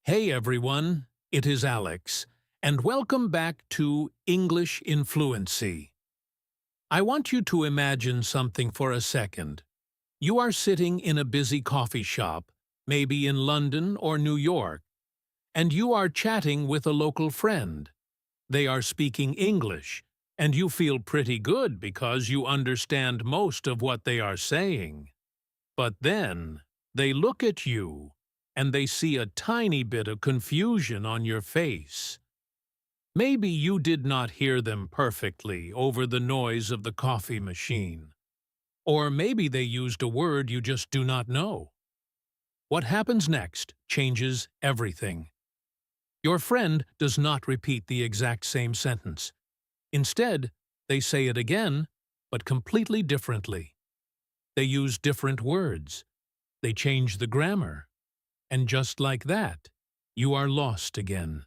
Hey everyone, it is Alex, and welcome back to English in Fluency. I want you to imagine something for a second. You are sitting in a busy coffee shop, maybe in London or New York, and you are chatting with a local friend. They are speaking English, and you feel pretty good because you understand most of what they are saying. But then, they look at you, and they see a tiny bit of confusion on your face. Maybe you did not hear them perfectly over the noise of the coffee machine. Or maybe they used a word you just do not know. What happens next changes everything. Your friend does not repeat the exact same sentence. Instead, they say it again, but completely differently. They use different words. They change the grammar. And just like that, you are lost again.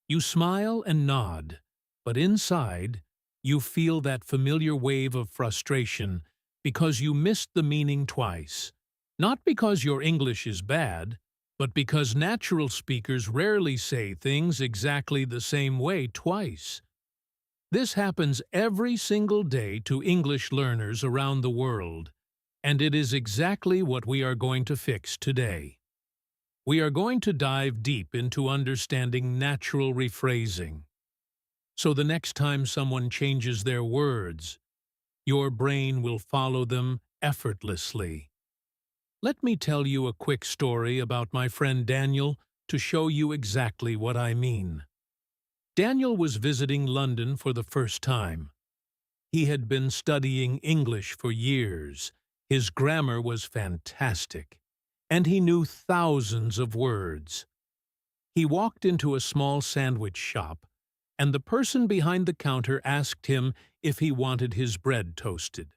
You smile and nod, but inside, you feel that familiar wave of frustration because you missed the meaning twice. Not because your English is bad, but because natural speakers rarely say things exactly the same way twice. This happens every single day to English learners around the world, and it is exactly what we are going to fix today. We are going to dive deep into understanding natural rephrasing. So the next time someone changes their words, your brain will follow them effortlessly. Let me tell you a quick story about my friend Daniel to show you exactly what I mean. Daniel was visiting London for the first time. He had been studying English for years. His grammar was fantastic, and he knew thousands of words. He walked into a small sandwich shop, and the person behind the counter asked him if he wanted his bread toasted.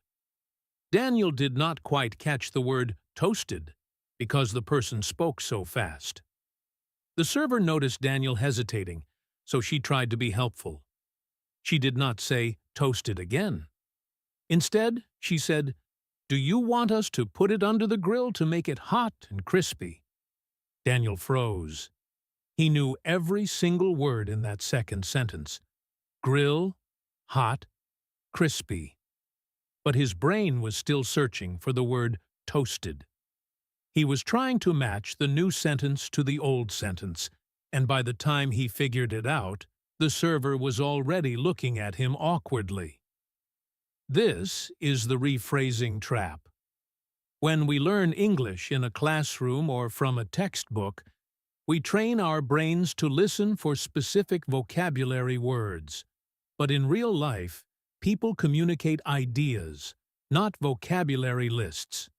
Daniel did not quite catch the word toasted because the person spoke so fast. The server noticed Daniel hesitating, so she tried to be helpful. She did not say toasted again. Instead, she said, "Do you want us to put it under the grill to make it hot and crispy?" Daniel froze. He knew every single word in that second sentence. Grill, hot, crispy. But his brain was still searching for the word toasted. He was trying to match the new sentence to the old sentence, and by the time he figured it out, the server was already looking at him awkwardly. This is the rephrasing trap. When we learn English in a classroom or from a textbook, we train our brains to listen for specific vocabulary words. But in real life, people communicate ideas, not vocabulary lists.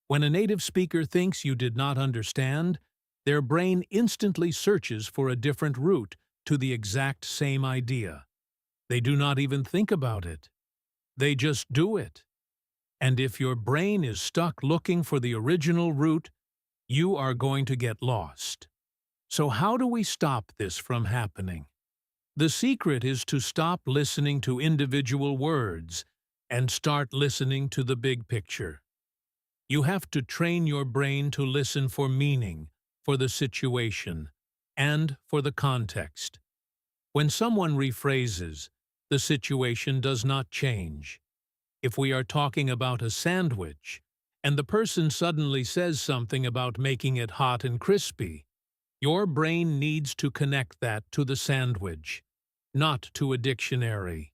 When a native speaker thinks you did not understand, their brain instantly searches for a different route to the exact same idea. They do not even think about it. They just do it. And if your brain is stuck looking for the original route, you are going to get lost. So how do we stop this from happening? The secret is to stop listening to individual words and start listening to the big picture. You have to train your brain to listen for meaning, for the situation, and for the context. When someone rephrases, the situation does not change. If we are talking about a sandwich, and the person suddenly says something about making it hot and crispy, your brain needs to connect that to the sandwich, not to a dictionary.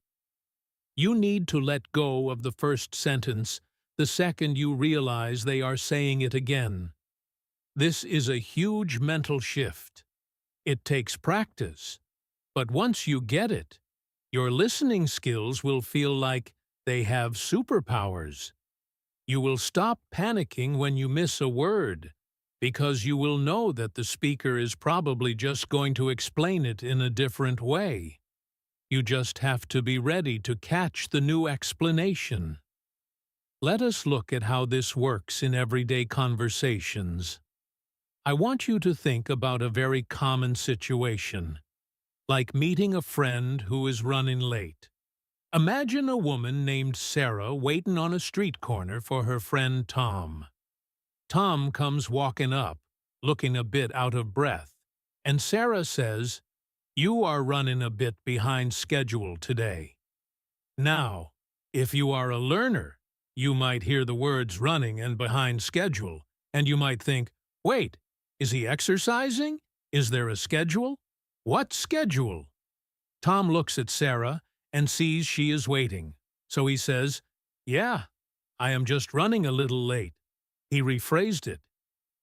You need to let go of the first sentence the second you realize they are saying it again. This is a huge mental shift. It takes practice, but once you get it, your listening skills will feel like they have superpowers. You will stop panicking when you miss a word, because you will know that the speaker is probably just going to explain it in a different way. You just have to be ready to catch the new explanation. Let us look at how this works in everyday conversations. I want you to think about a very common situation, like meeting a friend who is running late. Imagine a woman named Sarah waiting on a street corner for her friend Tom. Tom comes walking up, looking a bit out of breath. and Sarah says, "You are running a bit behind schedule today." Now, if you are a learner, you might hear the words running and behind schedule, and you might think, wait, is he exercising? Is there a schedule? What schedule? Tom looks at Sarah and sees she is waiting, so he says, "Yeah, I am just running a little late." He rephrased it.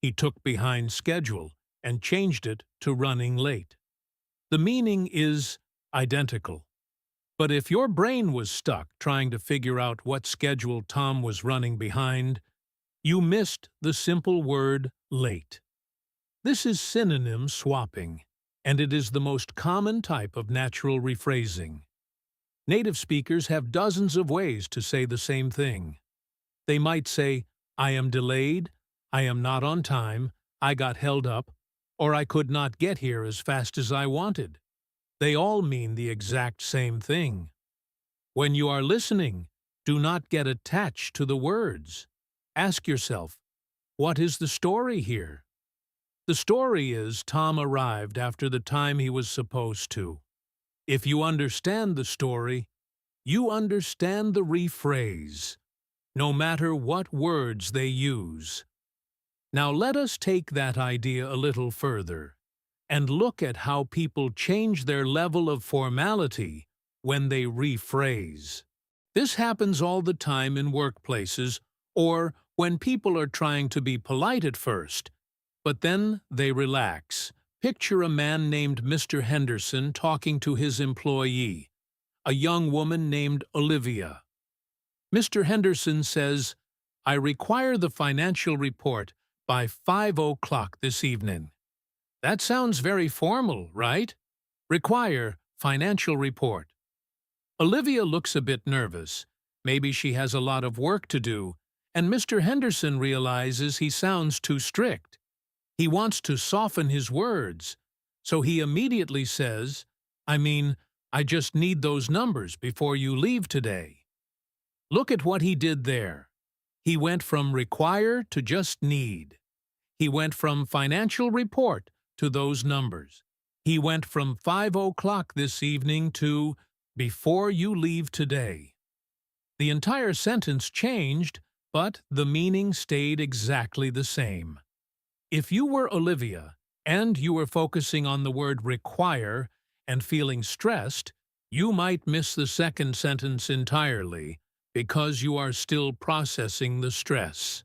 He took behind schedule and changed it to running late. The meaning is identical. But if your brain was stuck trying to figure out what schedule Tom was running behind, you missed the simple word late. This is synonym swapping, and it is the most common type of natural rephrasing. Native speakers have dozens of ways to say the same thing. They might say, "I am delayed," "I am not on time," "I got held up," or "I could not get here as fast as I wanted." They all mean the exact same thing. When you are listening, do not get attached to the words. Ask yourself, what is the story here? The story is Tom arrived after the time he was supposed to. If you understand the story, you understand the rephrase, no matter what words they use. Now let us take that idea a little further and look at how people change their level of formality when they rephrase. This happens all the time in workplaces or when people are trying to be polite at first, but then they relax. Picture a man named Mr. Henderson talking to his employee, a young woman named Olivia. Mr. Henderson says, "I require the financial report by 5 o'clock this evening." That sounds very formal, right? Require financial report. Olivia looks a bit nervous. Maybe she has a lot of work to do, and Mr. Henderson realizes he sounds too strict. He wants to soften his words, so he immediately says, I just need those numbers before you leave today." Look at what he did there. He went from require to just need. He went from financial report to those numbers. He went from 5 o'clock this evening to before you leave today. The entire sentence changed, but the meaning stayed exactly the same. If you were Olivia and you were focusing on the word require and feeling stressed, you might miss the second sentence entirely because you are still processing the stress.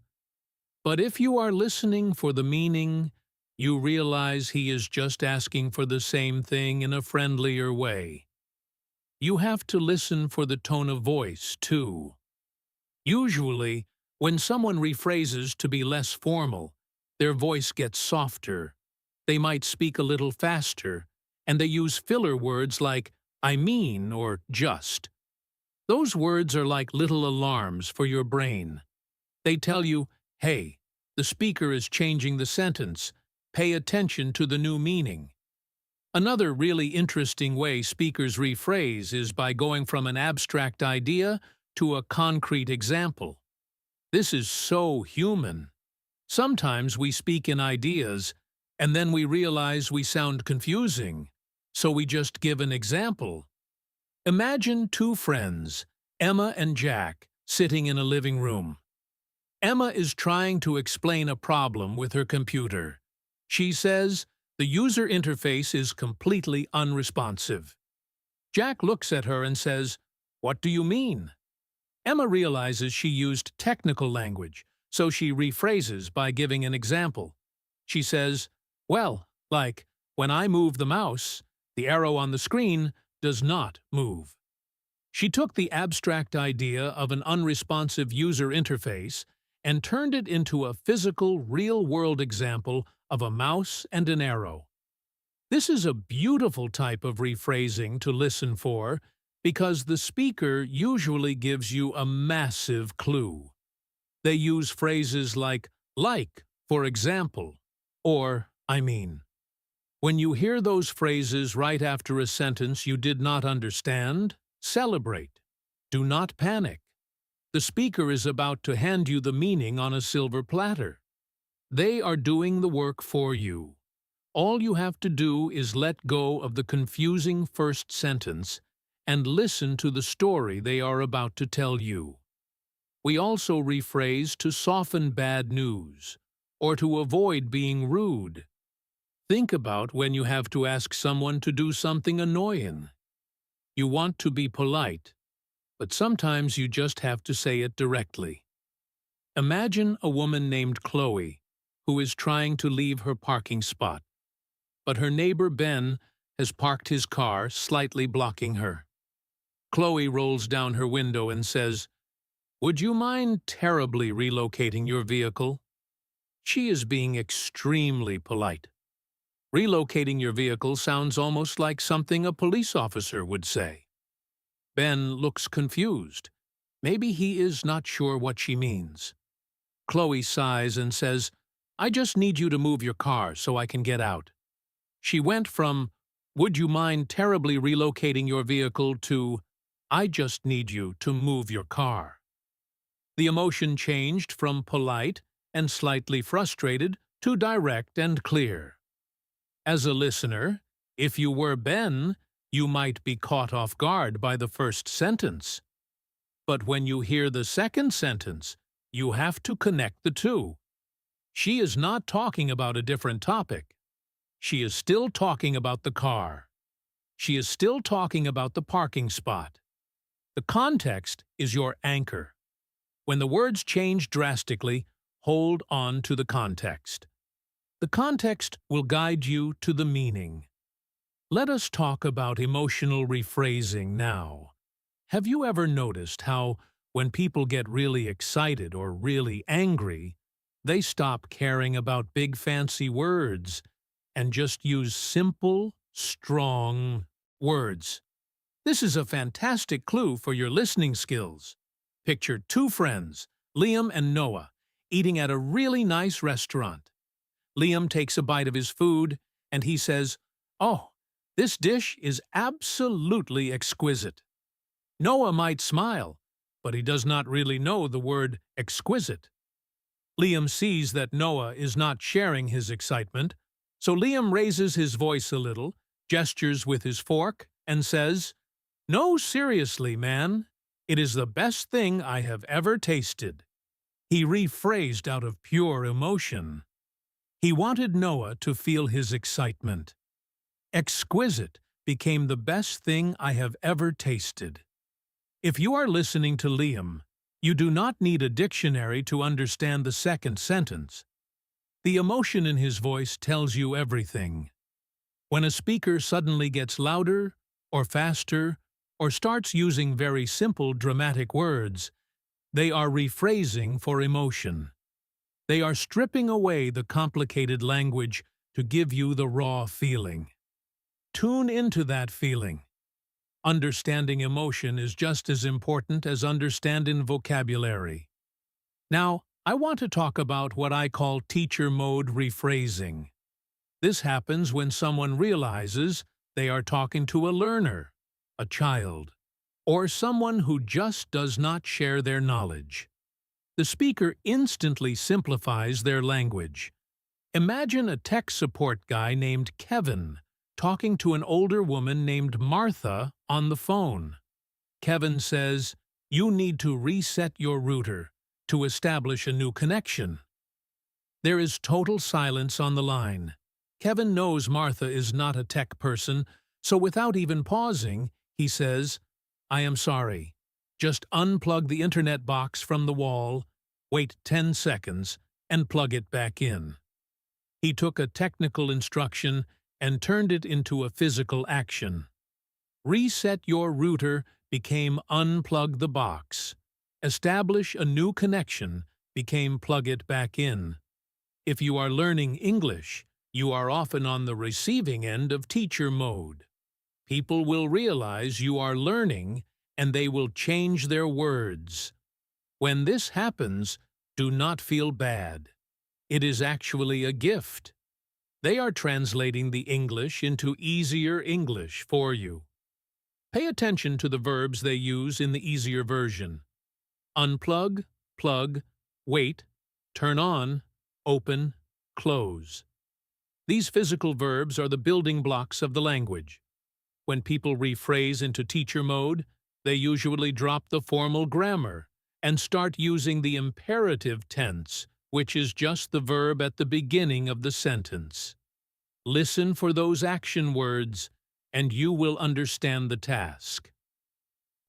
But if you are listening for the meaning, you realize he is just asking for the same thing in a friendlier way. You have to listen for the tone of voice, too. Usually, when someone rephrases to be less formal, their voice gets softer. They might speak a little faster, and they use filler words like "I mean" or "just." Those words are like little alarms for your brain. They tell you, hey, the speaker is changing the sentence. Pay attention to the new meaning. Another really interesting way speakers rephrase is by going from an abstract idea to a concrete example. This is so human. Sometimes we speak in ideas, and then we realize we sound confusing, so we just give an example. Imagine two friends, Emma and Jack, sitting in a living room. Emma is trying to explain a problem with her computer. She says, the user interface is completely unresponsive. Jack looks at her and says, "What do you mean?" Emma realizes she used technical language, so she rephrases by giving an example. She says, "Well, like, when I move the mouse, the arrow on the screen does not move." She took the abstract idea of an unresponsive user interface and turned it into a physical, real-world example of a mouse and an arrow. This is a beautiful type of rephrasing to listen for because the speaker usually gives you a massive clue. They use phrases like, for example, or I mean. When you hear those phrases right after a sentence you did not understand, celebrate. Do not panic. The speaker is about to hand you the meaning on a silver platter. They are doing the work for you. All you have to do is let go of the confusing first sentence and listen to the story they are about to tell you. We also rephrase to soften bad news or to avoid being rude. Think about when you have to ask someone to do something annoying. You want to be polite, but sometimes you just have to say it directly. Imagine a woman named Chloe who is trying to leave her parking spot, but her neighbor Ben has parked his car, slightly blocking her. Chloe rolls down her window and says, "Would you mind terribly relocating your vehicle?" She is being extremely polite. Relocating your vehicle sounds almost like something a police officer would say. Ben looks confused. Maybe he is not sure what she means. Chloe sighs and says, "I just need you to move your car so I can get out." She went from, "Would you mind terribly relocating your vehicle?" to, "I just need you to move your car." The emotion changed from polite and slightly frustrated to direct and clear. As a listener, if you were Ben, you might be caught off guard by the first sentence. But when you hear the second sentence, you have to connect the two. She is not talking about a different topic. She is still talking about the car. She is still talking about the parking spot. The context is your anchor. When the words change drastically, hold on to the context. The context will guide you to the meaning. Let us talk about emotional rephrasing now. Have you ever noticed how, when people get really excited or really angry, they stop caring about big fancy words and just use simple, strong words? This is a fantastic clue for your listening skills. Picture two friends, Liam and Noah, eating at a really nice restaurant. Liam takes a bite of his food, and he says, "Oh, this dish is absolutely exquisite." Noah might smile, but he does not really know the word exquisite. Liam sees that Noah is not sharing his excitement, so Liam raises his voice a little, gestures with his fork, and says, "No, seriously, man, it is the best thing I have ever tasted." He rephrased out of pure emotion. He wanted Noah to feel his excitement. Exquisite became the best thing I have ever tasted. If you are listening to Liam, you do not need a dictionary to understand the second sentence. The emotion in his voice tells you everything. When a speaker suddenly gets louder or faster or starts using very simple dramatic words, they are rephrasing for emotion. They are stripping away the complicated language to give you the raw feeling. Tune into that feeling. Understanding emotion is just as important as understanding vocabulary. Now, I want to talk about what I call teacher mode rephrasing. This happens when someone realizes they are talking to a learner, a child, or someone who just does not share their knowledge. The speaker instantly simplifies their language. Imagine a tech support guy named Kevin talking to an older woman named Martha on the phone. Kevin says, "You need to reset your router to establish a new connection." There is total silence on the line. Kevin knows Martha is not a tech person, so without even pausing, he says, "I am sorry. Just unplug the internet box from the wall, wait 10 seconds, and plug it back in." He took a technical instruction and turned it into a physical action. Reset your router became unplug the box. Establish a new connection became plug it back in. If you are learning English, you are often on the receiving end of teacher mode. People will realize you are learning and they will change their words. When this happens, do not feel bad. It is actually a gift. They are translating the English into easier English for you. Pay attention to the verbs they use in the easier version. Unplug, plug, wait, turn on, open, close. These physical verbs are the building blocks of the language. When people rephrase into teacher mode, they usually drop the formal grammar and start using the imperative tense, which is just the verb at the beginning of the sentence. Listen for those action words, and you will understand the task.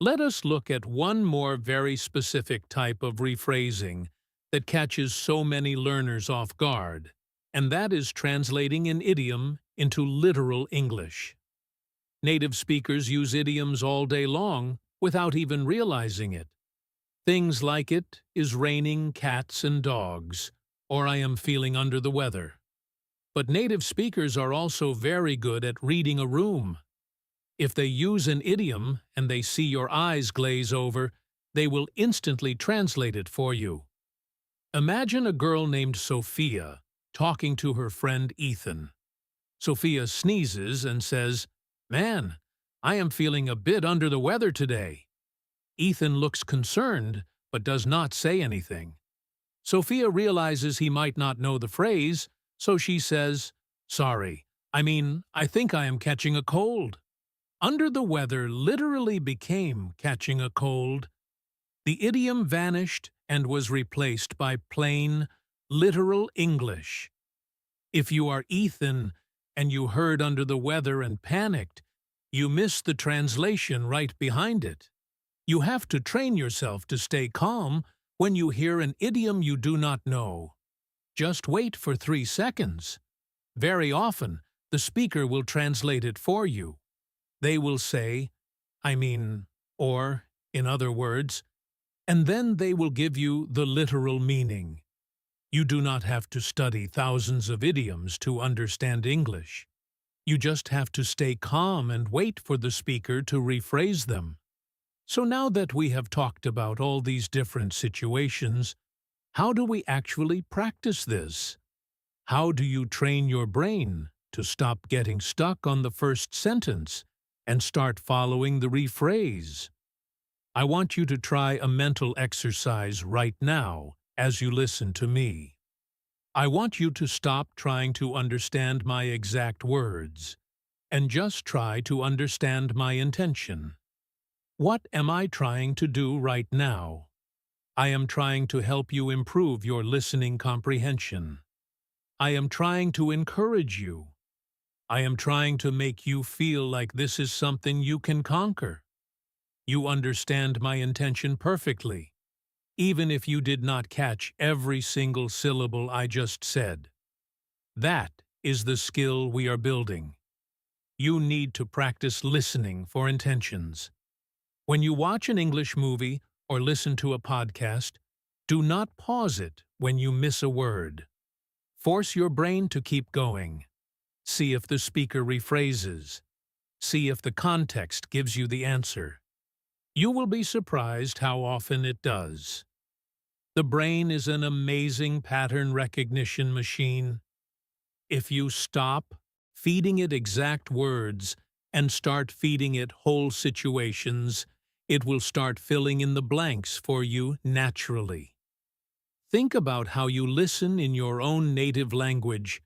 Let us look at one more very specific type of rephrasing that catches so many learners off guard, and that is translating an idiom into literal English. Native speakers use idioms all day long without even realizing it. Things like "it is raining cats and dogs," or "I am feeling under the weather." But native speakers are also very good at reading a room. If they use an idiom and they see your eyes glaze over, they will instantly translate it for you. Imagine a girl named Sophia talking to her friend Ethan. Sophia sneezes and says, "Man, I am feeling a bit under the weather today." Ethan looks concerned but does not say anything. Sophia realizes he might not know the phrase, so she says, "Sorry, I think I am catching a cold." Under the weather literally became catching a cold. The idiom vanished and was replaced by plain, literal English. If you are Ethan and you heard "under the weather" and panicked, you missed the translation right behind it. You have to train yourself to stay calm when you hear an idiom you do not know. Just wait for 3 seconds. Very often, the speaker will translate it for you. They will say, or, in other words, and then they will give you the literal meaning. You do not have to study thousands of idioms to understand English. You just have to stay calm and wait for the speaker to rephrase them. So now that we have talked about all these different situations, how do we actually practice this? How do you train your brain to stop getting stuck on the first sentence and start following the rephrase? I want you to try a mental exercise right now as you listen to me. I want you to stop trying to understand my exact words and just try to understand my intention. What am I trying to do right now? I am trying to help you improve your listening comprehension. I am trying to encourage you. I am trying to make you feel like this is something you can conquer. You understand my intention perfectly, even if you did not catch every single syllable I just said. That is the skill we are building. You need to practice listening for intentions. When you watch an English movie or listen to a podcast, do not pause it when you miss a word. Force your brain to keep going. See if the speaker rephrases. See if the context gives you the answer. You will be surprised how often it does. The brain is an amazing pattern recognition machine. If you stop feeding it exact words and start feeding it whole situations, it will start filling in the blanks for you naturally. Think about how you listen in your own native language.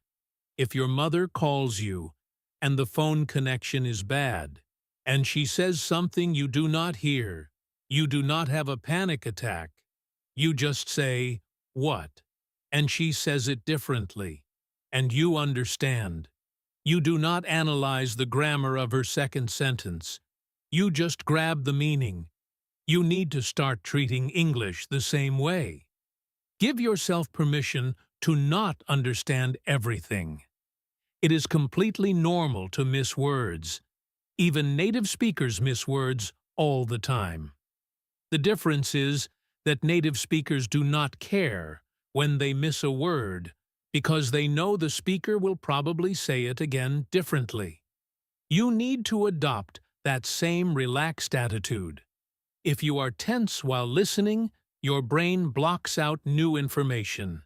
If your mother calls you and the phone connection is bad, and she says something you do not hear, you do not have a panic attack. You just say, "What?" and she says it differently, and you understand. You do not analyze the grammar of her second sentence. You just grab the meaning. You need to start treating English the same way. Give yourself permission to not understand everything. It is completely normal to miss words. Even native speakers miss words all the time. The difference is that native speakers do not care when they miss a word because they know the speaker will probably say it again differently. You need to adopt that same relaxed attitude. If you are tense while listening, your brain blocks out new information.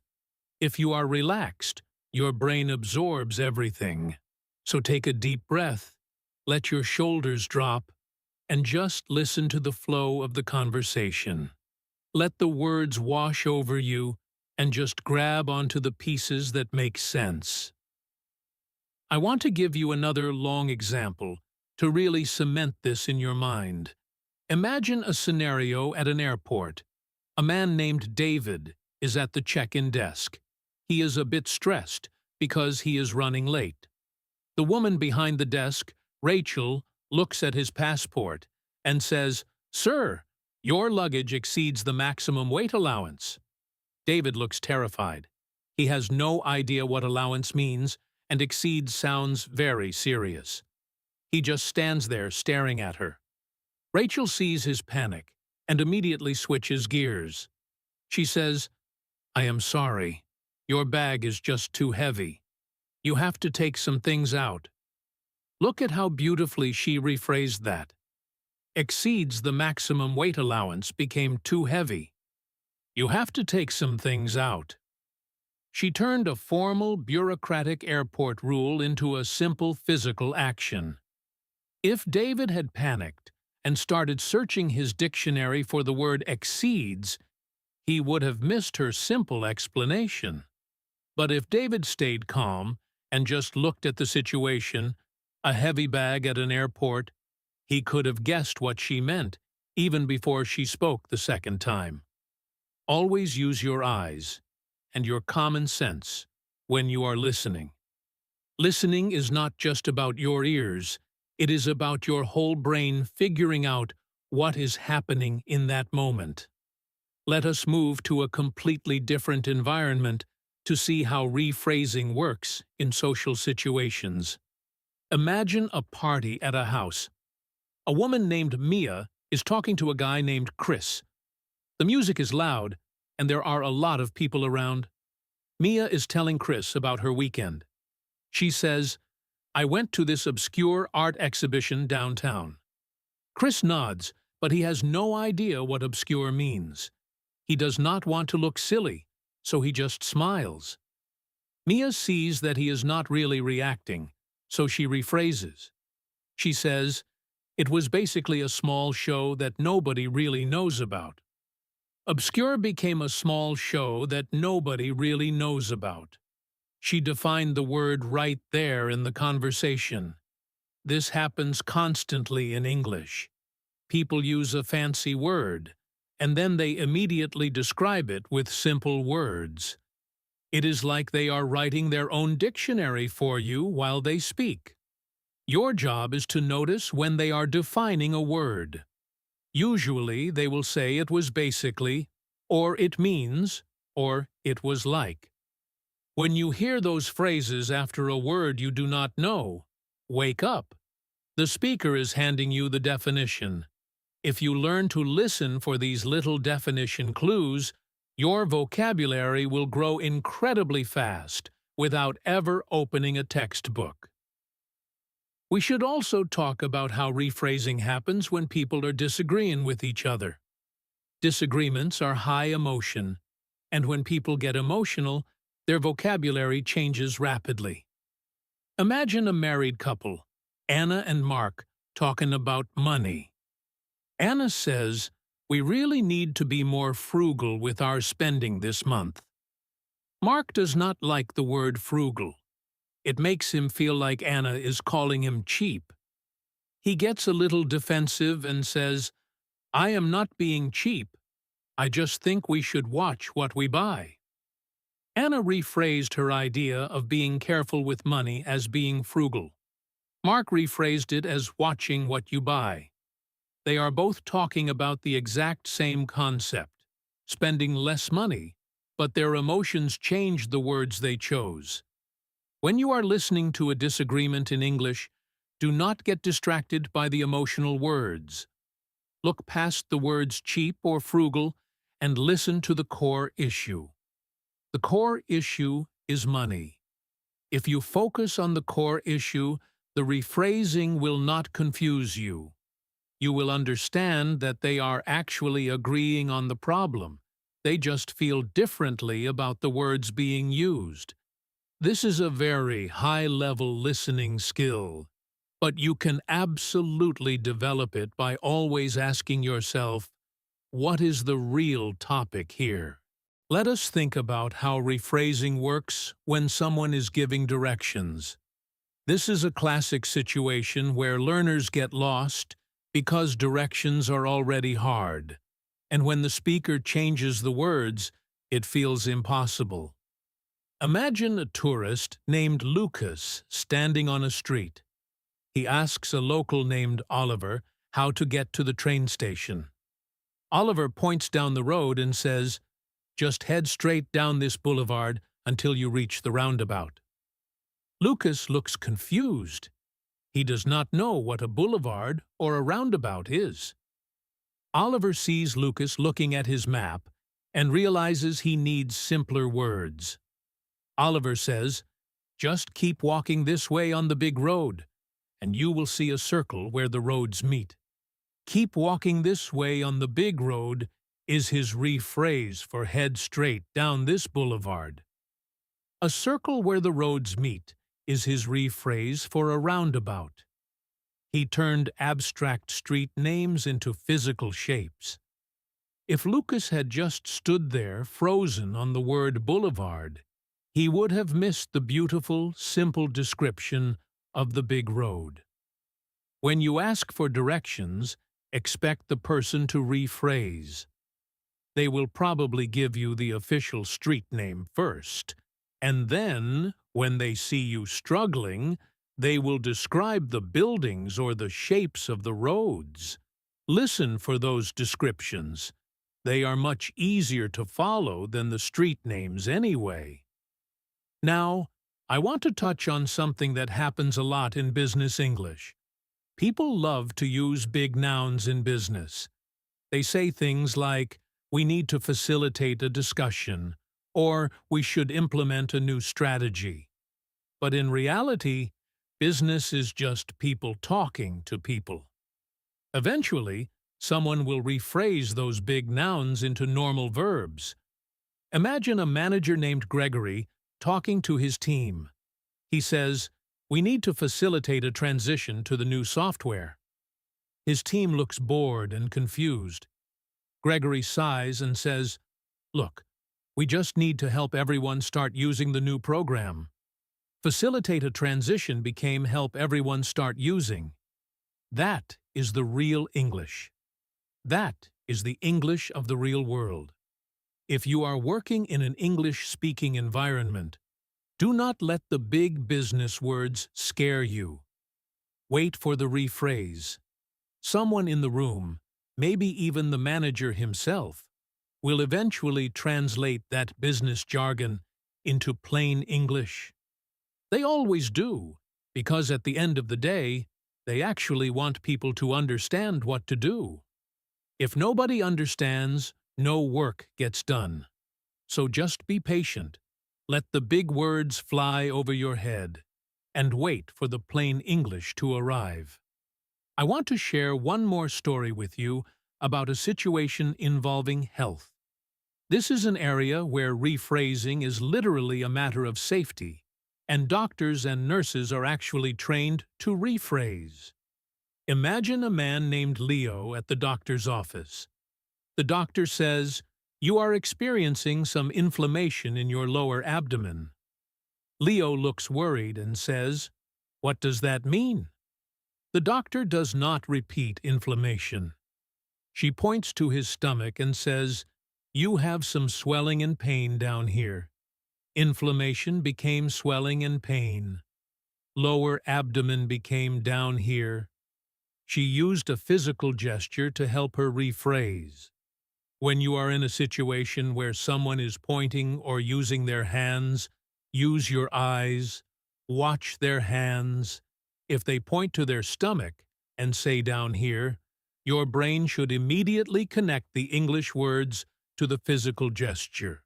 If you are relaxed, your brain absorbs everything. So take a deep breath, let your shoulders drop, and just listen to the flow of the conversation. Let the words wash over you and just grab onto the pieces that make sense. I want to give you another long example to really cement this in your mind. Imagine a scenario at an airport. A man named David is at the check-in desk. He is a bit stressed because he is running late. The woman behind the desk, Rachel, looks at his passport and says, "Sir, your luggage exceeds the maximum weight allowance." David looks terrified. He has no idea what allowance means, and exceeds sounds very serious. He just stands there staring at her. Rachel sees his panic and immediately switches gears. She says, "I am sorry. Your bag is just too heavy. You have to take some things out." Look at how beautifully she rephrased that. Exceeds the maximum weight allowance became too heavy. You have to take some things out. She turned a formal, bureaucratic airport rule into a simple physical action. If David had panicked and started searching his dictionary for the word exceeds, he would have missed her simple explanation. But if David stayed calm and just looked at the situation, a heavy bag at an airport, he could have guessed what she meant even before she spoke the second time. Always use your eyes and your common sense when you are listening. Listening is not just about your ears, it is about your whole brain figuring out what is happening in that moment. Let us move to a completely different environment to see how rephrasing works in social situations. Imagine a party at a house. A woman named Mia is talking to a guy named Chris. The music is loud, and there are a lot of people around. Mia is telling Chris about her weekend. She says, "I went to this obscure art exhibition downtown." Chris nods, but he has no idea what obscure means. He does not want to look silly, so he just smiles. Mia sees that he is not really reacting, so she rephrases. She says, "It was basically a small show that nobody really knows about." Obscure became a small show that nobody really knows about. She defined the word right there in the conversation. This happens constantly in English. People use a fancy word, and then they immediately describe it with simple words. It is like they are writing their own dictionary for you while they speak. Your job is to notice when they are defining a word. Usually they will say it was basically, or it means, or it was like. When you hear those phrases after a word you do not know, wake up. The speaker is handing you the definition. If you learn to listen for these little definition clues, your vocabulary will grow incredibly fast without ever opening a textbook. We should also talk about how rephrasing happens when people are disagreeing with each other. Disagreements are high emotion, and when people get emotional, their vocabulary changes rapidly. Imagine a married couple, Anna and Mark, talking about money. Anna says, "We really need to be more frugal with our spending this month." Mark does not like the word frugal. It makes him feel like Anna is calling him cheap. He gets a little defensive and says, "I am not being cheap. I just think we should watch what we buy." Anna rephrased her idea of being careful with money as being frugal. Mark rephrased it as watching what you buy. They are both talking about the exact same concept, spending less money, but their emotions changed the words they chose. When you are listening to a disagreement in English, do not get distracted by the emotional words. Look past the words cheap or frugal and listen to the core issue. The core issue is money. If you focus on the core issue, the rephrasing will not confuse you. You will understand that they are actually agreeing on the problem. They just feel differently about the words being used. This is a very high-level listening skill, but you can absolutely develop it by always asking yourself, what is the real topic here? Let us think about how rephrasing works when someone is giving directions. This is a classic situation where learners get lost because directions are already hard, and when the speaker changes the words, it feels impossible. Imagine a tourist named Lucas standing on a street. He asks a local named Oliver how to get to the train station. Oliver points down the road and says, "Just head straight down this boulevard until you reach the roundabout." Lucas looks confused. He does not know what a boulevard or a roundabout is. Oliver sees Lucas looking at his map and realizes he needs simpler words. Oliver says, "Just keep walking this way on the big road, and you will see a circle where the roads meet." "Keep walking this way on the big road" is his rephrase for "head straight down this boulevard." "A circle where the roads meet" is his rephrase for a roundabout. He turned abstract street names into physical shapes. If Lucas had just stood there frozen on the word boulevard, he would have missed the beautiful, simple description of the big road. When you ask for directions, expect the person to rephrase. They will probably give you the official street name first, and then, when they see you struggling, they will describe the buildings or the shapes of the roads. Listen for those descriptions. They are much easier to follow than the street names anyway. Now, I want to touch on something that happens a lot in business English. People love to use big nouns in business. They say things like, "We need to facilitate a discussion," or "we should implement a new strategy." But in reality, business is just people talking to people. Eventually, someone will rephrase those big nouns into normal verbs. Imagine a manager named Gregory talking to his team. He says, "We need to facilitate a transition to the new software." His team looks bored and confused. Gregory sighs and says, "Look, we just need to help everyone start using the new program." Facilitate a transition became help everyone start using. That is the real English. That is the English of the real world. If you are working in an English-speaking environment, do not let the big business words scare you. Wait for the rephrase. Someone in the room, maybe even the manager himself, will eventually translate that business jargon into plain English. They always do, because at the end of the day, they actually want people to understand what to do. If nobody understands, no work gets done. So just be patient. Let the big words fly over your head, and wait for the plain English to arrive. I want to share one more story with you about a situation involving health. This is an area where rephrasing is literally a matter of safety, and doctors and nurses are actually trained to rephrase. Imagine a man named Leo at the doctor's office. The doctor says, "You are experiencing some inflammation in your lower abdomen." Leo looks worried and says, "What does that mean?" The doctor does not repeat inflammation. She points to his stomach and says, "You have some swelling and pain down here." Inflammation became swelling and pain. Lower abdomen became down here. She used a physical gesture to help her rephrase. When you are in a situation where someone is pointing or using their hands, use your eyes, watch their hands. If they point to their stomach and say "down here," your brain should immediately connect the English words to the physical gesture.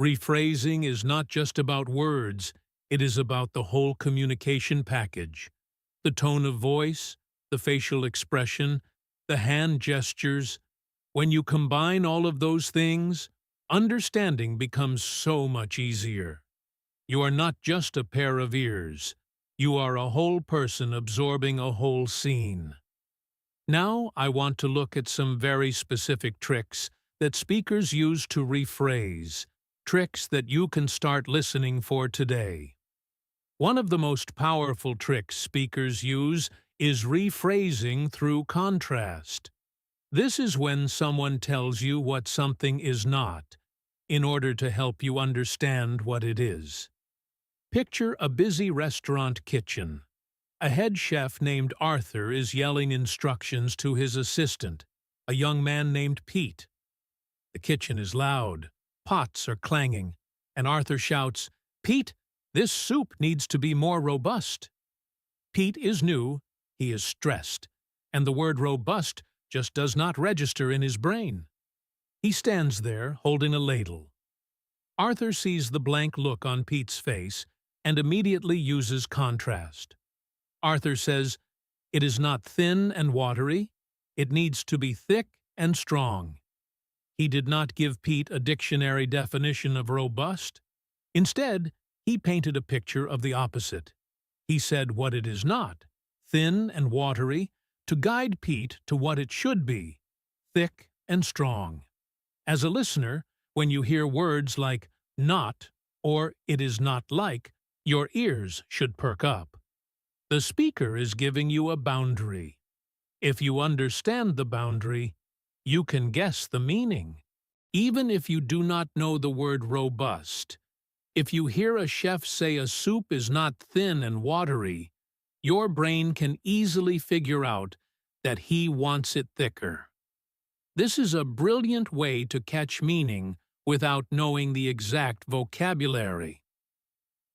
Rephrasing is not just about words, it is about the whole communication package. The tone of voice, the facial expression, the hand gestures. When you combine all of those things, understanding becomes so much easier. You are not just a pair of ears. You are a whole person absorbing a whole scene. Now I want to look at some very specific tricks that speakers use to rephrase, tricks that you can start listening for today. One of the most powerful tricks speakers use is rephrasing through contrast. This is when someone tells you what something is not, in order to help you understand what it is. Picture a busy restaurant kitchen. A head chef named Arthur is yelling instructions to his assistant, a young man named Pete. The kitchen is loud, pots are clanging, and Arthur shouts, "Pete, this soup needs to be more robust." Pete is new, he is stressed, and the word robust just does not register in his brain. He stands there, holding a ladle. Arthur sees the blank look on Pete's face and immediately uses contrast. Arthur says, "It is not thin and watery, it needs to be thick and strong." He did not give Pete a dictionary definition of robust. Instead, he painted a picture of the opposite. He said what it is not, thin and watery, to guide Pete to what it should be, thick and strong. As a listener, when you hear words like not or it is not like, your ears should perk up. The speaker is giving you a boundary. If you understand the boundary, you can guess the meaning. Even if you do not know the word robust, if you hear a chef say a soup is not thin and watery, your brain can easily figure out that he wants it thicker. This is a brilliant way to catch meaning without knowing the exact vocabulary.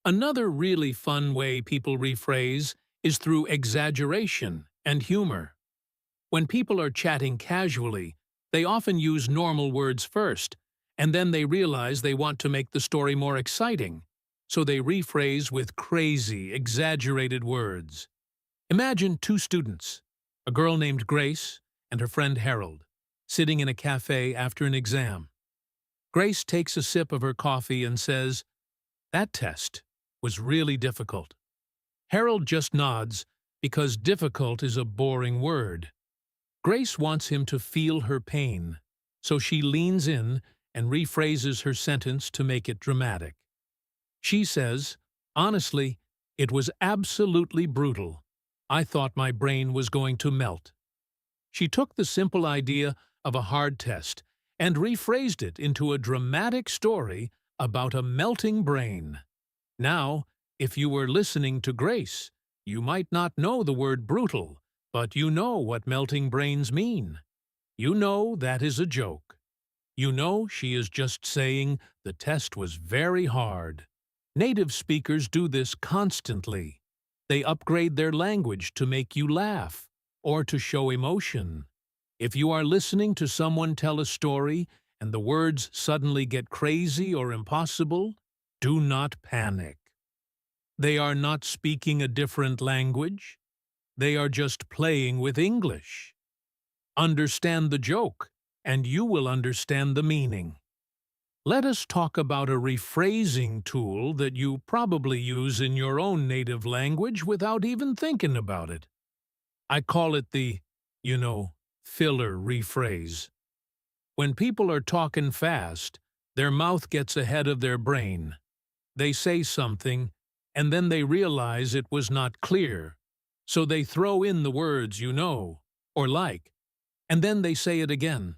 Another really fun way people rephrase is through exaggeration and humor. When people are chatting casually, they often use normal words first, and then they realize they want to make the story more exciting, so they rephrase with crazy, exaggerated words. Imagine two students, a girl named Grace and her friend Harold, sitting in a cafe after an exam. Grace takes a sip of her coffee and says, "That test was really difficult." Harold just nods because difficult is a boring word. Grace wants him to feel her pain, so she leans in and rephrases her sentence to make it dramatic. She says, "Honestly, it was absolutely brutal. I thought my brain was going to melt." She took the simple idea of a hard test and rephrased it into a dramatic story about a melting brain. Now, if you were listening to Grace, you might not know the word brutal, but you know what melting brains mean. You know that is a joke. You know she is just saying the test was very hard. Native speakers do this constantly. They upgrade their language to make you laugh or to show emotion. If you are listening to someone tell a story and the words suddenly get crazy or impossible, do not panic. They are not speaking a different language. They are just playing with English. Understand the joke, and you will understand the meaning. Let us talk about a rephrasing tool that you probably use in your own native language without even thinking about it. I call it the, filler rephrase. When people are talking fast, their mouth gets ahead of their brain. They say something, and then they realize it was not clear, so they throw in the words or like, and then they say it again.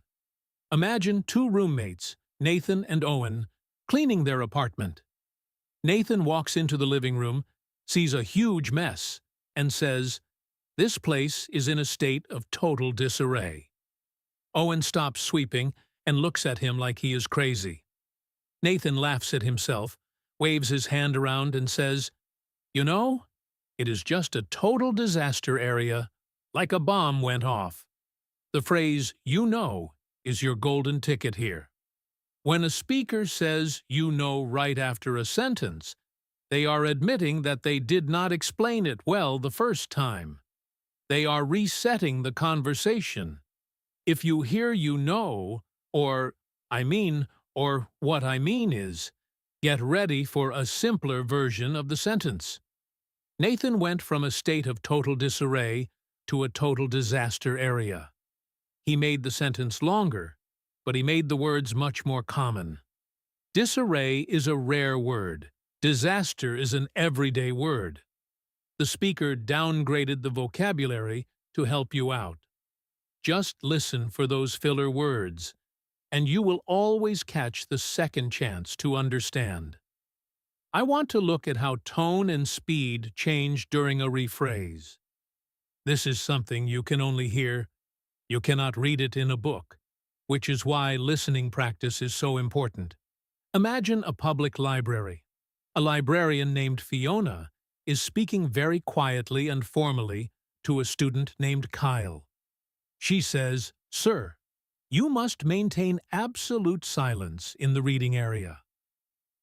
Imagine two roommates, Nathan and Owen, cleaning their apartment. Nathan walks into the living room, sees a huge mess, and says, "This place is in a state of total disarray." Owen stops sweeping and looks at him like he is crazy. Nathan laughs at himself, waves his hand around and says, "It is just a total disaster area, like a bomb went off." The phrase, is your golden ticket here. When a speaker says right after a sentence, they are admitting that they did not explain it well the first time. They are resetting the conversation. If you hear or I mean, or what I mean is, get ready for a simpler version of the sentence. Nathan went from a state of total disarray to a total disaster area. He made the sentence longer, but he made the words much more common. Disarray is a rare word. Disaster is an everyday word. The speaker downgraded the vocabulary to help you out. Just listen for those filler words, and you will always catch the second chance to understand. I want to look at how tone and speed change during a rephrase. This is something you can only hear. You cannot read it in a book, which is why listening practice is so important. Imagine a public library. A librarian named Fiona is speaking very quietly and formally to a student named Kyle. She says, "Sir, you must maintain absolute silence in the reading area."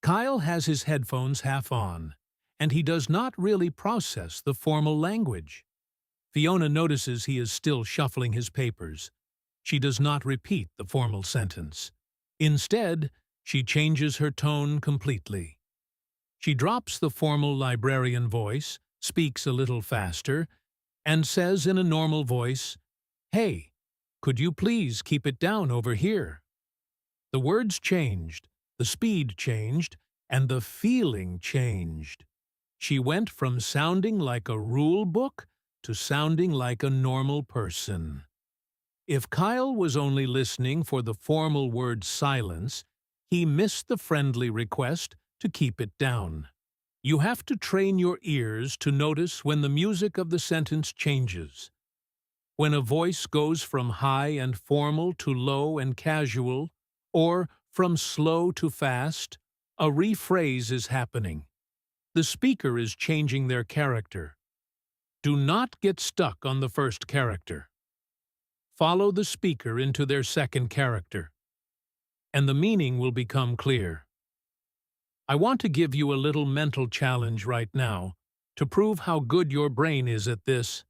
Kyle has his headphones half on, and he does not really process the formal language. Fiona notices he is still shuffling his papers. She does not repeat the formal sentence. Instead, she changes her tone completely. She drops the formal librarian voice, speaks a little faster, and says in a normal voice, "Hey, could you please keep it down over here?" The words changed, the speed changed, and the feeling changed. She went from sounding like a rule book to sounding like a normal person. If Kyle was only listening for the formal word silence, he missed the friendly request to keep it down. You have to train your ears to notice when the music of the sentence changes. When a voice goes from high and formal to low and casual, or from slow to fast, a rephrase is happening. The speaker is changing their character. Do not get stuck on the first character. Follow the speaker into their second character, and the meaning will become clear. I want to give you a little mental challenge right now to prove how good your brain is at this.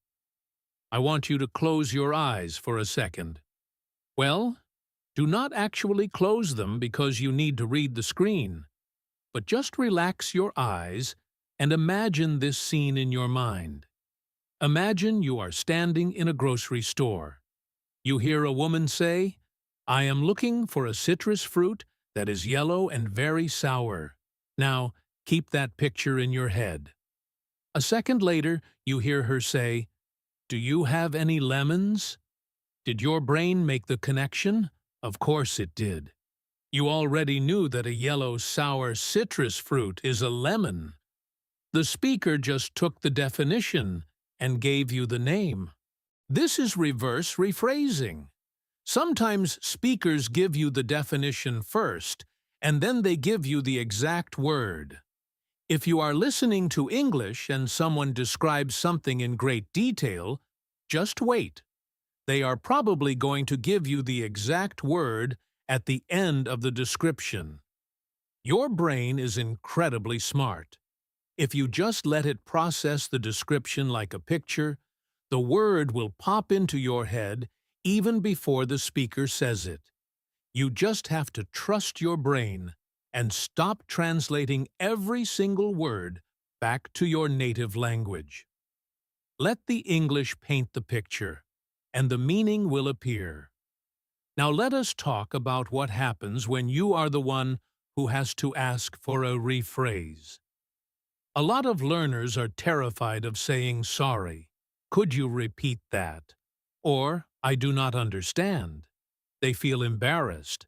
I want you to close your eyes for a second. Well, do not actually close them because you need to read the screen, but just relax your eyes and imagine this scene in your mind. Imagine you are standing in a grocery store. You hear a woman say, "I am looking for a citrus fruit that is yellow and very sour." Now, keep that picture in your head. A second later, you hear her say, "Do you have any lemons?" Did your brain make the connection? Of course it did. You already knew that a yellow, sour citrus fruit is a lemon. The speaker just took the definition and gave you the name. This is reverse rephrasing. Sometimes speakers give you the definition first, and then they give you the exact word. If you are listening to English and someone describes something in great detail, just wait. They are probably going to give you the exact word at the end of the description. Your brain is incredibly smart. If you just let it process the description like a picture, the word will pop into your head even before the speaker says it. You just have to trust your brain and stop translating every single word back to your native language. Let the English paint the picture, and the meaning will appear. Now let us talk about what happens when you are the one who has to ask for a rephrase. A lot of learners are terrified of saying sorry. Could you repeat that? Or, I do not understand. They feel embarrassed.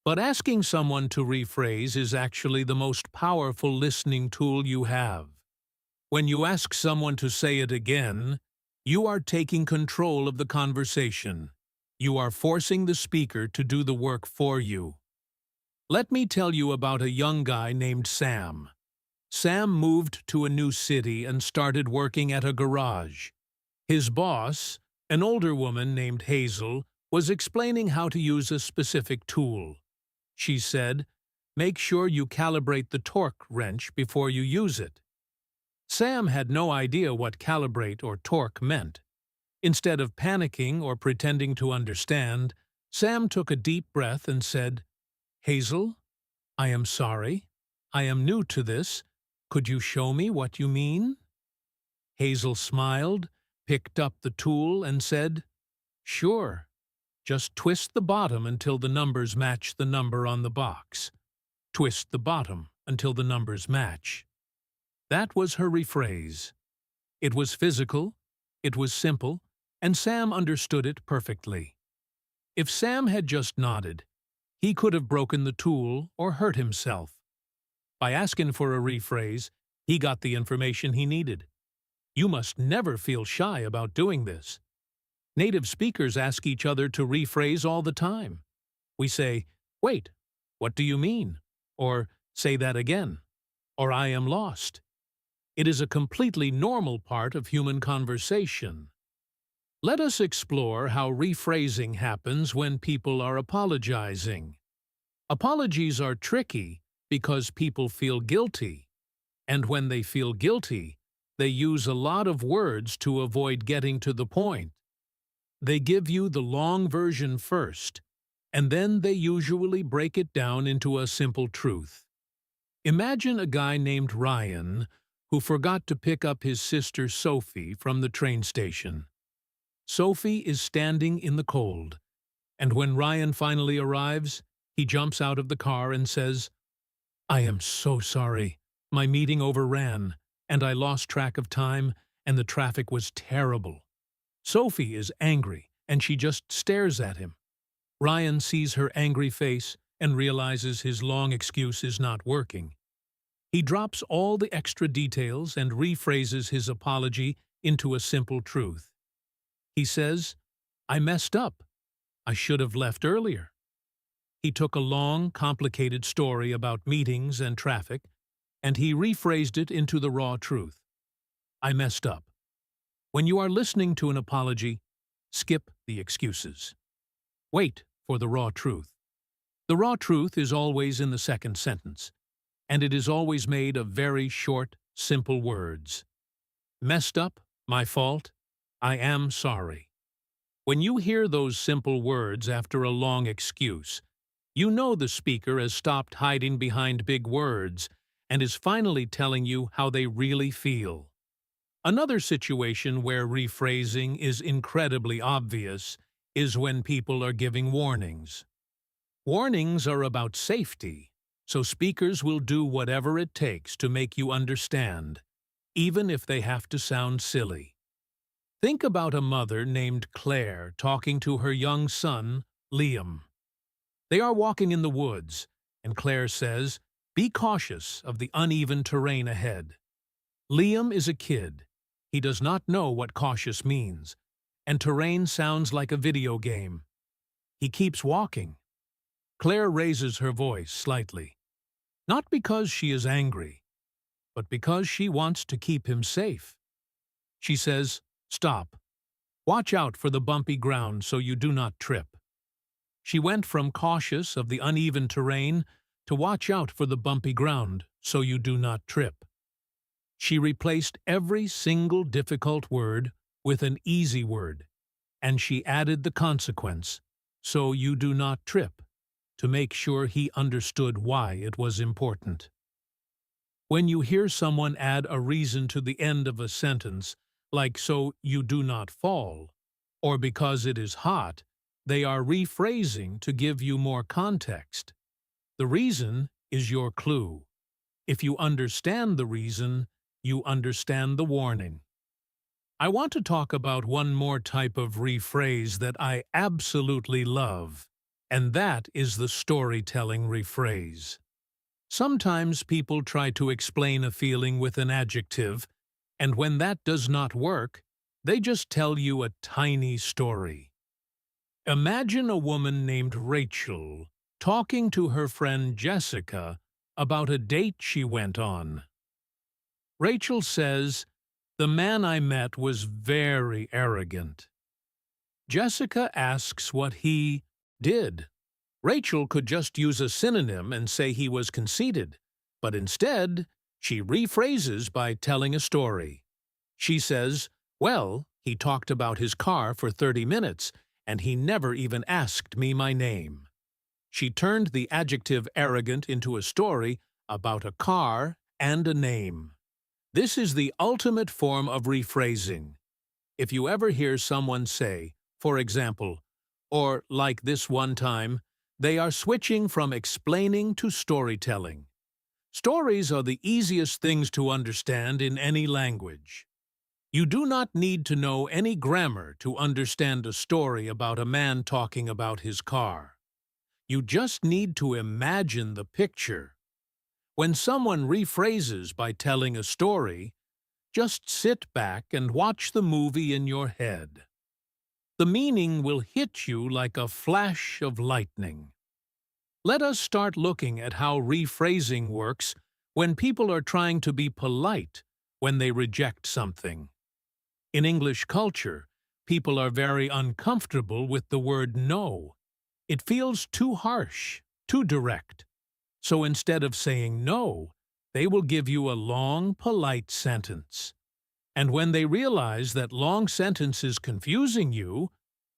But asking someone to rephrase is actually the most powerful listening tool you have. When you ask someone to say it again, you are taking control of the conversation. You are forcing the speaker to do the work for you. Let me tell you about a young guy named Sam. Sam moved to a new city and started working at a garage. His boss, an older woman named Hazel, was explaining how to use a specific tool. She said, "Make sure you calibrate the torque wrench before you use it." Sam had no idea what calibrate or torque meant. Instead of panicking or pretending to understand, Sam took a deep breath and said, "Hazel, I am sorry. I am new to this. Could you show me what you mean?" Hazel smiled, picked up the tool, and said, "Sure. Just twist the bottom until the numbers match the number on the box. Twist the bottom." until the numbers match. That was her rephrase. It was physical, it was simple, and Sam understood it perfectly. If Sam had just nodded, he could have broken the tool or hurt himself. By asking for a rephrase, he got the information he needed. You must never feel shy about doing this. Native speakers ask each other to rephrase all the time. We say, "Wait, what do you mean?" Or, "Say that again," or "I am lost." It is a completely normal part of human conversation. Let us explore how rephrasing happens when people are apologizing. Apologies are tricky because people feel guilty, and when they feel guilty, they use a lot of words to avoid getting to the point. They give you the long version first, and then they usually break it down into a simple truth. Imagine a guy named Ryan who forgot to pick up his sister Sophie from the train station. Sophie is standing in the cold, and when Ryan finally arrives, he jumps out of the car and says, "I am so sorry. My meeting overran, and I lost track of time, and the traffic was terrible." Sophie is angry, and she just stares at him. Ryan sees her angry face and realizes his long excuse is not working. He drops all the extra details and rephrases his apology into a simple truth. He says, "I messed up. I should have left earlier." He took a long, complicated story about meetings and traffic, and he rephrased it into the raw truth. I messed up. When you are listening to an apology, skip the excuses. Wait for the raw truth. The raw truth is always in the second sentence, and it is always made of very short, simple words. Messed up, my fault, I am sorry. When you hear those simple words after a long excuse, you know the speaker has stopped hiding behind big words and is finally telling you how they really feel. Another situation where rephrasing is incredibly obvious is when people are giving warnings. Warnings are about safety, so speakers will do whatever it takes to make you understand, even if they have to sound silly. Think about a mother named Claire talking to her young son, Liam. They are walking in the woods, and Claire says, "Be cautious of the uneven terrain ahead." Liam is a kid. He does not know what cautious means, and terrain sounds like a video game. He keeps walking. Claire raises her voice slightly, not because she is angry, but because she wants to keep him safe. She says, "Stop. Watch out for the bumpy ground so you do not trip." She went from cautious of the uneven terrain to watch out for the bumpy ground so you do not trip. She replaced every single difficult word with an easy word, and she added the consequence, "so you do not trip," to make sure he understood why it was important. When you hear someone add a reason to the end of a sentence, like "so you do not fall," or "because it is hot," they are rephrasing to give you more context. The reason is your clue. If you understand the reason, you understand the warning. I want to talk about one more type of rephrase that I absolutely love, and that is the storytelling rephrase. Sometimes people try to explain a feeling with an adjective, and when that does not work, they just tell you a tiny story. Imagine a woman named Rachel talking to her friend Jessica about a date she went on. Rachel says, "The man I met was very arrogant." Jessica asks what he did. Rachel could just use a synonym and say he was conceited, but instead, she rephrases by telling a story. She says, "Well, he talked about his car for 30 minutes, and he never even asked me my name." She turned the adjective arrogant into a story about a car and a name. This is the ultimate form of rephrasing. If you ever hear someone say, for example, or like this one time, they are switching from explaining to storytelling. Stories are the easiest things to understand in any language. You do not need to know any grammar to understand a story about a man talking about his car. You just need to imagine the picture. When someone rephrases by telling a story, just sit back and watch the movie in your head. The meaning will hit you like a flash of lightning. Let us start looking at how rephrasing works when people are trying to be polite when they reject something. In English culture, people are very uncomfortable with the word no. It feels too harsh, too direct. So instead of saying no, they will give you a long, polite sentence. And when they realize that long sentence is confusing you,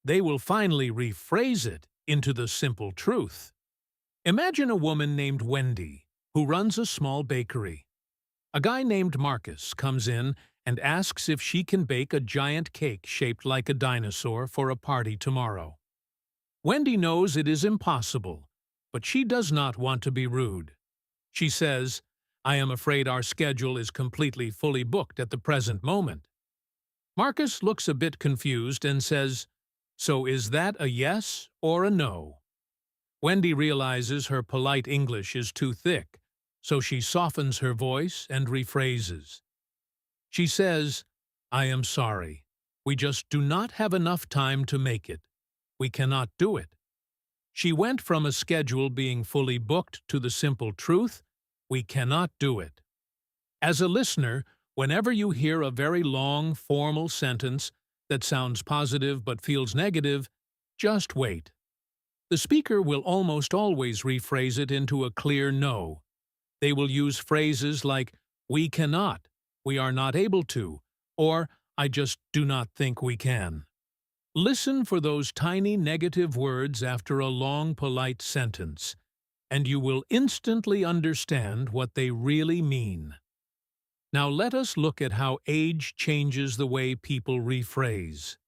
they will finally rephrase it into the simple truth. Imagine a woman named Wendy, who runs a small bakery. A guy named Marcus comes in and asks if she can bake a giant cake shaped like a dinosaur for a party tomorrow. Wendy knows it is impossible, but she does not want to be rude. She says, "I am afraid our schedule is completely fully booked at the present moment." Marcus looks a bit confused and says, "So is that a yes or a no?" Wendy realizes her polite English is too thick, so she softens her voice and rephrases. She says, "I am sorry. We just do not have enough time to make it. We cannot do it." She went from a schedule being fully booked to the simple truth, "We cannot do it." As a listener, whenever you hear a very long, formal sentence that sounds positive but feels negative, just wait. The speaker will almost always rephrase it into a clear no. They will use phrases like, "We cannot," "We are not able to," or "I just do not think we can." Listen for those tiny negative words after a long, polite sentence, and you will instantly understand what they really mean. Now let us look at how age changes the way people rephrase.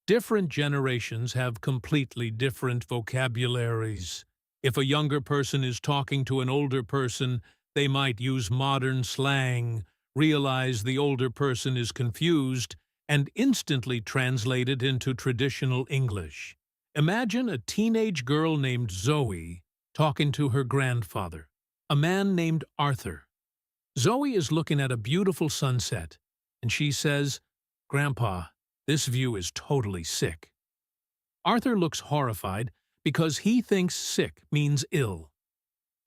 Different generations have completely different vocabularies. If a younger person is talking to an older person, they might use modern slang, realize the older person is confused, and instantly translate it into traditional English. Imagine a teenage girl named Zoe talking to her grandfather, a man named Arthur. Zoe is looking at a beautiful sunset, and she says, "Grandpa, this view is totally sick." Arthur looks horrified because he thinks sick means ill.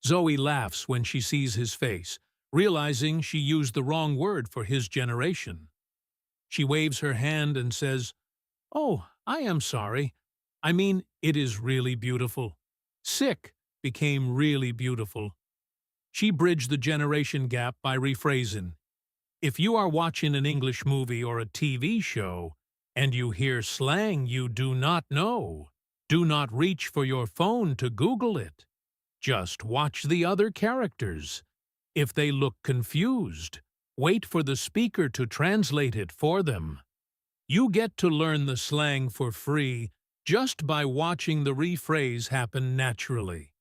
Zoe laughs when she sees his face, realizing she used the wrong word for his generation. She waves her hand and says, "Oh, I am sorry. I mean, it is really beautiful." Sick became really beautiful. She bridged the generation gap by rephrasing. If you are watching an English movie or a TV show, and you hear slang you do not know, do not reach for your phone to Google it. Just watch the other characters. If they look confused, wait for the speaker to translate it for them. You get to learn the slang for free just by watching the rephrase happen naturally.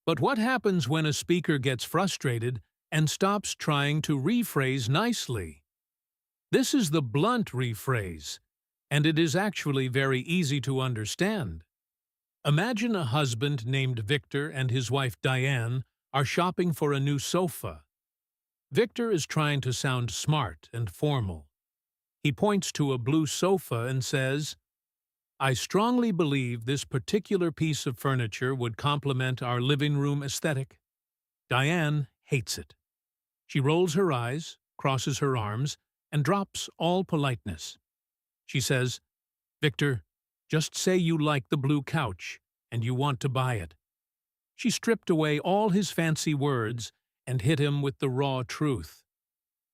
But what happens when a speaker gets frustrated and stops trying to rephrase nicely? This is the blunt rephrase, and it is actually very easy to understand. Imagine a husband named Victor and his wife Diane are shopping for a new sofa. Victor is trying to sound smart and formal. He points to a blue sofa and says, "I strongly believe this particular piece of furniture would complement our living room aesthetic." Diane hates it. She rolls her eyes, crosses her arms, and drops all politeness. She says, "Victor, just say you like the blue couch and you want to buy it." She stripped away all his fancy words and hit him with the raw truth.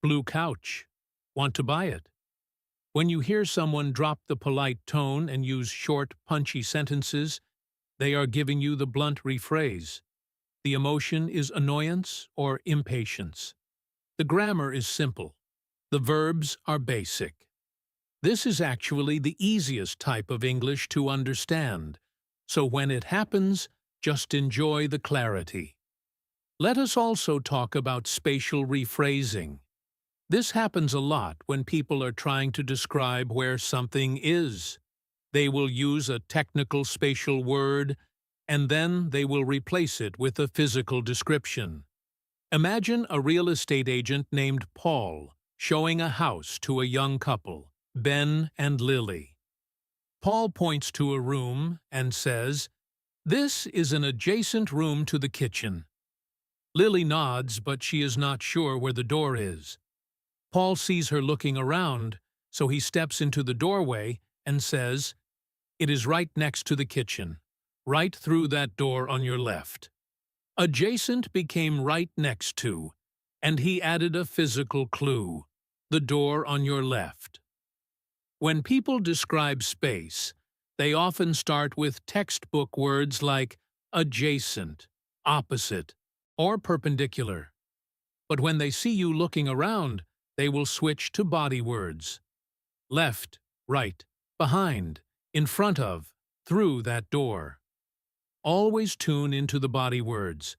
Blue couch. Want to buy it. When you hear someone drop the polite tone and use short, punchy sentences, they are giving you the blunt rephrase. The emotion is annoyance or impatience. The grammar is simple. The verbs are basic. This is actually the easiest type of English to understand, so when it happens, just enjoy the clarity. Let us also talk about spatial rephrasing. This happens a lot when people are trying to describe where something is. They will use a technical spatial word, and then they will replace it with a physical description. Imagine a real estate agent named Paul showing a house to a young couple, Ben and Lily. Paul points to a room and says, "This is an adjacent room to the kitchen." Lily nods, but she is not sure where the door is. Paul sees her looking around, so he steps into the doorway and says, "It is right next to the kitchen, right through that door on your left." Adjacent became right next to, and he added a physical clue, the door on your left. When people describe space, they often start with textbook words like adjacent, opposite, or perpendicular. But when they see you looking around, they will switch to body words. Left, right, behind, in front of, through that door. Always tune into the body words.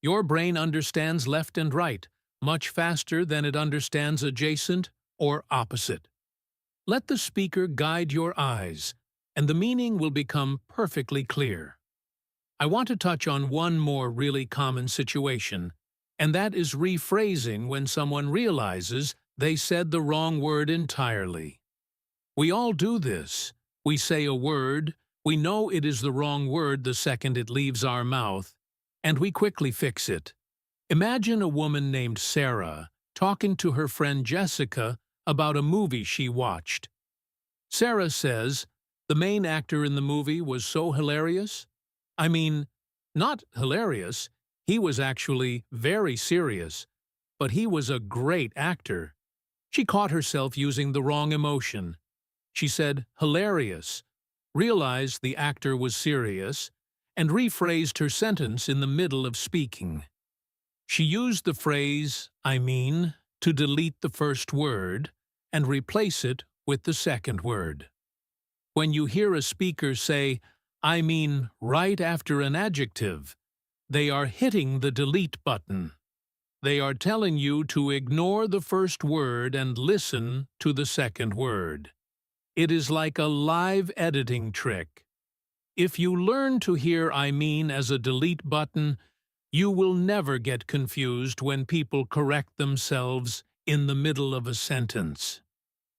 Your brain understands left and right much faster than it understands adjacent or opposite. Let the speaker guide your eyes, and the meaning will become perfectly clear. I want to touch on one more really common situation, and that is rephrasing when someone realizes they said the wrong word entirely. We all do this. We say a word, we know it is the wrong word the second it leaves our mouth, and we quickly fix it. Imagine a woman named Sarah talking to her friend Jessica about a movie she watched. Sarah says, "The main actor in the movie was so hilarious." I mean, not hilarious, he was actually very serious, but he was a great actor. She caught herself using the wrong emotion. She said hilarious, realized the actor was serious, and rephrased her sentence in the middle of speaking. She used the phrase, "I mean," to delete the first word and replace it with the second word. When you hear a speaker say, "I mean," right after an adjective, they are hitting the delete button. They are telling you to ignore the first word and listen to the second word. It is like a live editing trick. If you learn to hear "I mean" as a delete button, you will never get confused when people correct themselves in the middle of a sentence.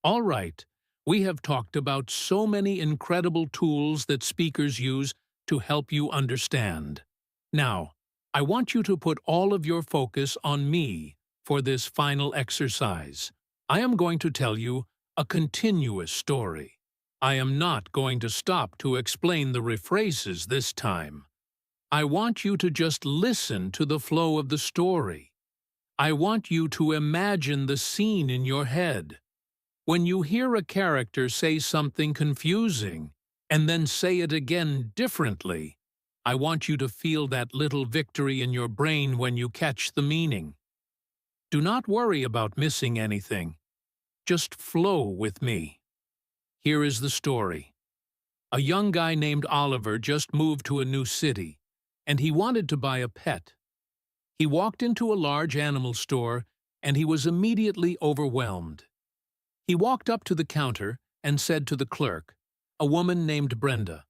All right, we have talked about so many incredible tools that speakers use to help you understand. Now, I want you to put all of your focus on me for this final exercise. I am going to tell you a continuous story. I am not going to stop to explain the rephrases this time. I want you to just listen to the flow of the story. I want you to imagine the scene in your head. When you hear a character say something confusing and then say it again differently, I want you to feel that little victory in your brain when you catch the meaning. Do not worry about missing anything. Just flow with me. Here is the story. A young guy named Oliver just moved to a new city, and he wanted to buy a pet. He walked into a large animal store, and he was immediately overwhelmed. He walked up to the counter and said to the clerk, a woman named Brenda,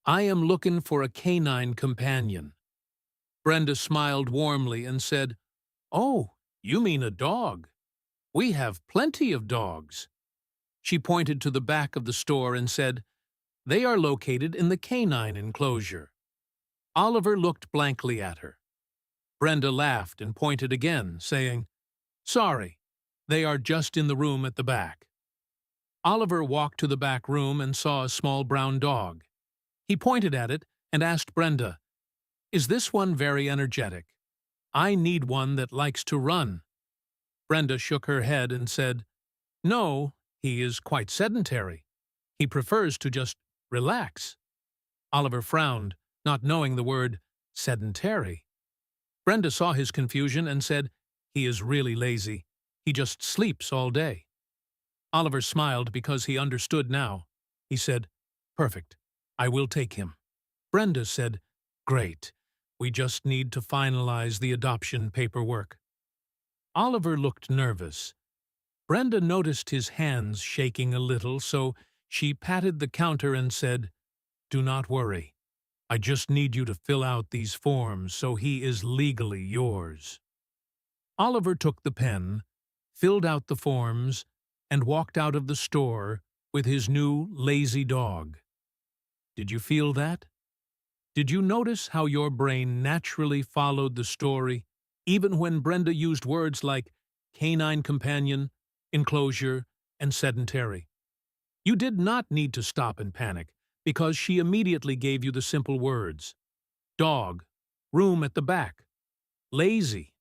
"I am looking for a canine companion." Brenda smiled warmly and said, "Oh, you mean a dog. We have plenty of dogs." She pointed to the back of the store and said, "They are located in the canine enclosure." Oliver looked blankly at her. Brenda laughed and pointed again, saying, "Sorry, they are just in the room at the back." Oliver walked to the back room and saw a small brown dog. He pointed at it and asked Brenda, "Is this one very energetic? I need one that likes to run." Brenda shook her head and said, "No, he is quite sedentary. He prefers to just relax." Oliver frowned, not knowing the word sedentary. Brenda saw his confusion and said, "He is really lazy. He just sleeps all day." Oliver smiled because he understood now. He said, "Perfect. I will take him." Brenda said, "Great. We just need to finalize the adoption paperwork." Oliver looked nervous. Brenda noticed his hands shaking a little, so she patted the counter and said, "Do not worry. I just need you to fill out these forms so he is legally yours." Oliver took the pen, filled out the forms, and walked out of the store with his new lazy dog. Did you feel that? Did you notice how your brain naturally followed the story, even when Brenda used words like canine companion, enclosure, and sedentary? You did not need to stop and panic, because she immediately gave you the simple words. Dog, room at the back, lazy.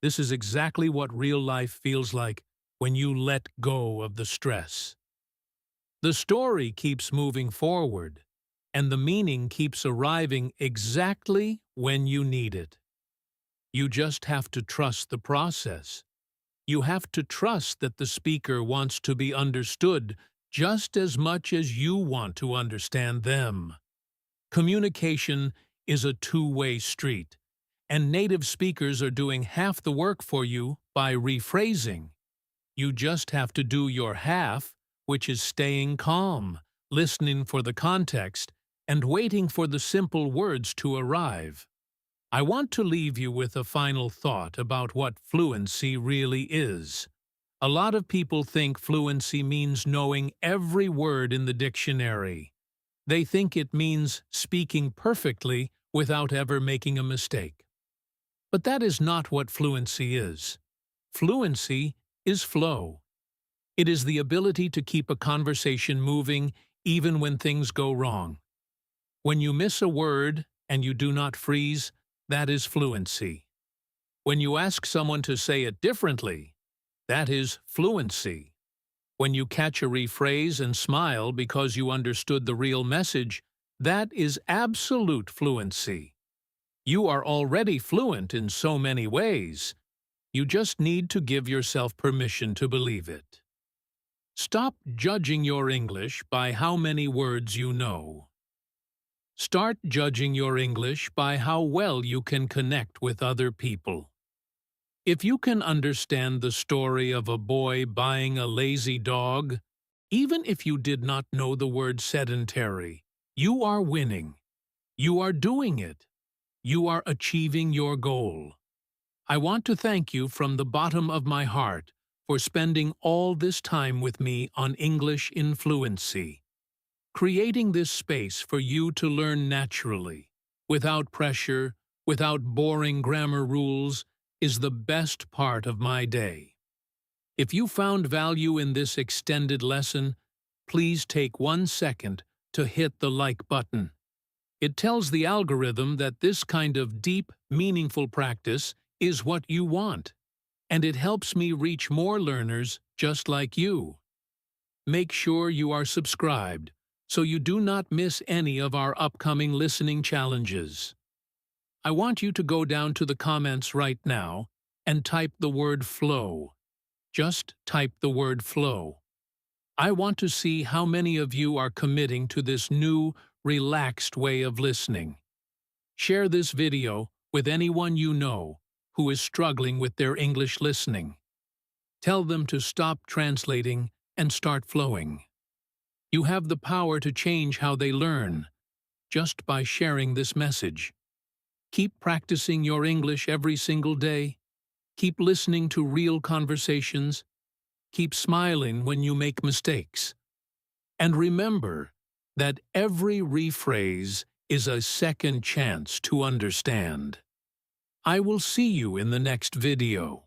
This is exactly what real life feels like when you let go of the stress. The story keeps moving forward, and the meaning keeps arriving exactly when you need it. You just have to trust the process. You have to trust that the speaker wants to be understood just as much as you want to understand them. Communication is a two-way street, and native speakers are doing half the work for you by rephrasing. You just have to do your half, which is staying calm, listening for the context, and waiting for the simple words to arrive. I want to leave you with a final thought about what fluency really is. A lot of people think fluency means knowing every word in the dictionary. They think it means speaking perfectly without ever making a mistake. But that is not what fluency is. Fluency is flow. It is the ability to keep a conversation moving even when things go wrong. When you miss a word and you do not freeze, that is fluency. When you ask someone to say it differently, that is fluency. When you catch a rephrase and smile because you understood the real message, that is absolute fluency. You are already fluent in so many ways. You just need to give yourself permission to believe it. Stop judging your English by how many words you know. Start judging your English by how well you can connect with other people. If you can understand the story of a boy buying a lazy dog, even if you did not know the word sedentary, you are winning. You are doing it. You are achieving your goal. I want to thank you from the bottom of my heart for spending all this time with me on English in Fluency. Creating this space for you to learn naturally, without pressure, without boring grammar rules, is the best part of my day. If you found value in this extended lesson, please take 1 second to hit the like button. It tells the algorithm that this kind of deep, meaningful practice is what you want, and it helps me reach more learners just like you. Make sure you are subscribed so you do not miss any of our upcoming listening challenges. I want you to go down to the comments right now and type the word flow. Just type the word flow. I want to see how many of you are committing to this new, relaxed way of listening. Share this video with anyone you know who is struggling with their English listening. Tell them to stop translating and start flowing. You have the power to change how they learn, just by sharing this message. Keep practicing your English every single day. Keep listening to real conversations. Keep smiling when you make mistakes. And remember that every rephrase is a second chance to understand. I will see you in the next video.